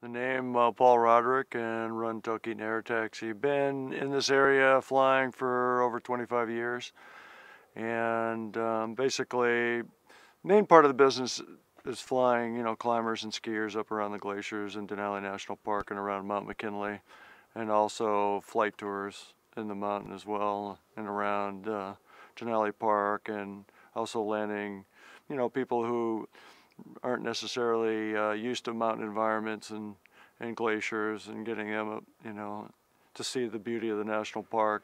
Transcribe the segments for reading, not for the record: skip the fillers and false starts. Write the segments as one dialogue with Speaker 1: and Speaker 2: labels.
Speaker 1: The name Paul Roderick and run Talkeetna Air Taxi. Been in this area flying for over 25 years, and basically, main part of the business is flying, climbers and skiers up around the glaciers in Denali National Park and around Mount McKinley, and also flight tours in the mountain as well and around Denali Park, and also landing, people who aren't necessarily used to mountain environments and glaciers, and getting them up, to see the beauty of the national park.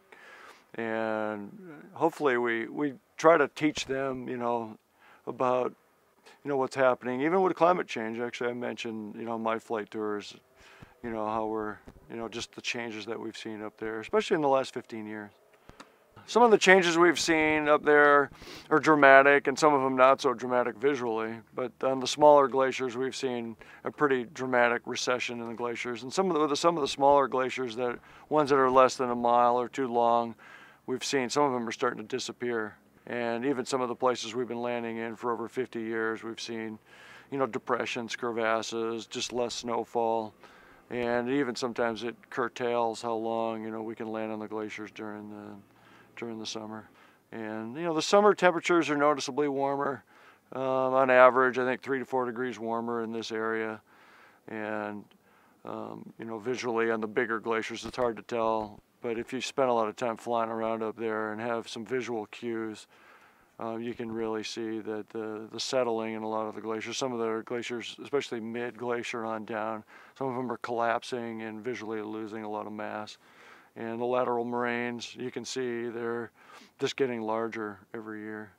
Speaker 1: And hopefully we try to teach them, about, what's happening, even with climate change. Actually, I mentioned, my flight tours, how we're, just the changes that we've seen up there, especially in the last 15 years. Some of the changes we've seen up there are dramatic, and some of them not so dramatic visually. But on the smaller glaciers, we've seen a pretty dramatic recession in the glaciers. And some of the smaller glaciers, ones that are less than a mile or too long, we've seen some of them are starting to disappear. And even some of the places we've been landing in for over 50 years, we've seen, depressions, crevasses, just less snowfall. And even sometimes it curtails how long, we can land on the glaciers during the summer. And the summer temperatures are noticeably warmer. On average, I think 3 to 4 degrees warmer in this area. And visually on the bigger glaciers, it's hard to tell. But if you spend a lot of time flying around up there and have some visual cues, you can really see that the settling in a lot of the glaciers. Some of the glaciers, especially mid-glacier on down, some of them are collapsing and visually losing a lot of mass. And the lateral moraines, you can see they're just getting larger every year.